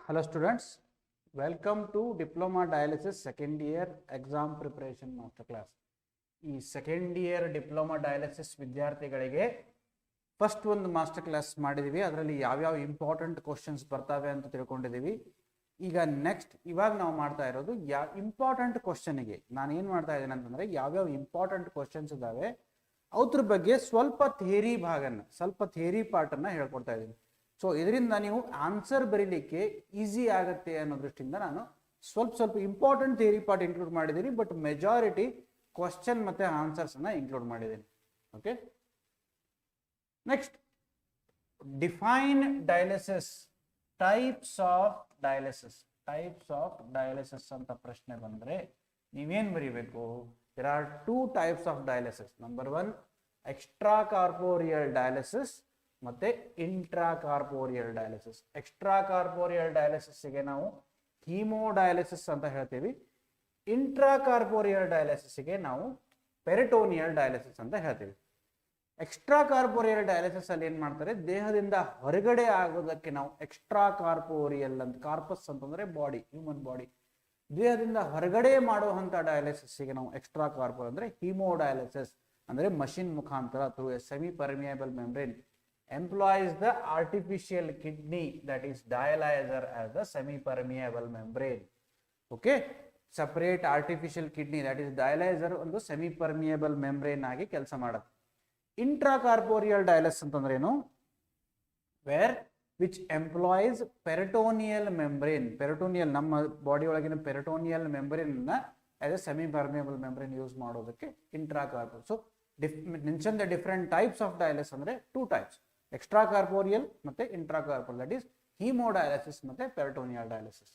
Hello students, welcome to Diploma Dialysis second year exam preparation master class. ಈ second year diploma dialysis ವಿದ್ಯಾರ್ಥಿಗಳಿಗೆ first ಒಂದು master class ಮಾಡಿದೀವಿ. ಅದರಲ್ಲಿ ಯಾವ್ಯಾವ important questions ಬರ್ತವೆ ಅಂತ ತಿಳ್ಕೊಂಡಿದ್ದೀವಿ. ಈಗ ನೆಕ್ಸ್ಟ್ ಇವಾಗ ನಾವು ಮಾಡ್ತಾ ಇರೋದು ಇಂಪಾರ್ಟೆಂಟ್ ಕ್ವಶನ್ಗೆ ನಾನು ಏನು ಮಾಡ್ತಾ ಇದ್ದೇನೆ ಅಂತಂದ್ರೆ ಯಾವ್ಯಾವ ಇಂಪಾರ್ಟೆಂಟ್ ಕ್ವಶನ್ಸ್ ಇದಾವೆ ಅದ್ರ ಬಗ್ಗೆ ಸ್ವಲ್ಪ ಥಿಯರಿ ಭಾಗನ ಸ್ವಲ್ಪ ಥಿಯರಿ ಪಾರ್ಟನ್ನು ಹೇಳ್ಕೊಡ್ತಾ ಇದ್ದೀನಿ. ಸೊ ಇದರಿಂದ ನೀವು ಆನ್ಸರ್ ಬರೀಲಿಕ್ಕೆ ಈಸಿ ಆಗುತ್ತೆ ಅನ್ನೋ ದೃಷ್ಟಿಯಿಂದ ನಾನು ಸ್ವಲ್ಪ ಇಂಪಾರ್ಟೆಂಟ್ ಥಿಯರಿ ಪಾರ್ಟ್ ಇನ್ಕ್ಲೂಡ್ ಮಾಡಿದ್ದೀನಿ, ಬಟ್ ಮೆಜಾರಿಟಿ ಕ್ವಶನ್ ಮತ್ತೆ ಆನ್ಸರ್ಸ್ ಅನ್ನ ಇನ್ಕ್ಲೂಡ್ ಮಾಡಿದ್ದೀನಿ. Okay, next define dialysis, types of dialysis ಅಂತ ಪ್ರಶ್ನೆ ಬಂದ್ರೆ ನೀವೇನ್ ಬರೀಬೇಕು? There are two types of dialysis. Number one extracorporeal dialysis ಮತ್ತೆ intracorporeal dialysis. Extracorporeal ಡಯಾಲಿಸಿಸ್ಗೆ ನಾವು ಹೀಮೋಡಯಾಲಿಸಿಸ್ ಅಂತ ಹೇಳ್ತೀವಿ. ಇಂಟ್ರಾ ಕಾರ್ಪೋರಿಯಲ್ ಡಯಾಲಿಸಿಸ್ಗೆ ನಾವು ಪೆರಿಟೋನಿಯಲ್ ಡಯಾಲಿಸಿಸ್ ಅಂತ ಹೇಳ್ತೀವಿ. ಎಕ್ಸ್ಟ್ರಾ ಕಾರ್ಪೋರಿಯಲ್ ಡಯಾಲಿಸಿಸ್ ಅಲ್ಲಿ ಏನ್ ಮಾಡ್ತಾರೆ, ದೇಹದಿಂದ ಹೊರಗಡೆ ಆಗೋದಕ್ಕೆ ನಾವು ಎಕ್ಸ್ಟ್ರಾ ಕಾರ್ಪೋರಿಯಲ್ ಅಂತ, ಕಾರ್ಪಸ್ ಅಂತಂದ್ರೆ ಬಾಡಿ, ಹ್ಯೂಮನ್ ಬಾಡಿ, ದೇಹದಿಂದ ಹೊರಗಡೆ ಮಾಡುವಂತ ಡಯಾಲಿಸಿಸ್ಗೆ ನಾವು ಎಕ್ಸ್ಟ್ರಾ ಕಾರ್ಪೋರಿಯಲ್ ಅಂದ್ರೆ ಹೀಮೋಡಯಾಲಿಸಿಸ್ ಅಂದ್ರೆ ಮಷಿನ್ ಮುಖಾಂತರ through A semi permeable membrane employs the artificial kidney that is dialyzer as the semi-permeable membrane. Okay, separate artificial kidney that is dialyzer ಒಂದು semi-permeable membrane ಆಗಿ ಕೆಲಸ ಮಾಡುತ್ತೆ. Intracorporeal dialysis ಅಂತಂದ್ರೆ ಏನು? Where which employs peritoneal membrane. Peritoneal ನಮ್ಮ body ಒಳಗಿನ peritoneal membrane ನ as a semi-permeable membrane use ಮಾಡೋದಕ್ಕೆ intracorporeal. So mention the different types of dialysis ಅಂದ್ರೆ two types, ಎಕ್ಸ್ಟ್ರಾ ಕಾರ್ಪೋರಿಯಲ್ ಮತ್ತೆ intra corporeal, that is haemodialysis ಮತ್ತೆ peritoneal dialysis.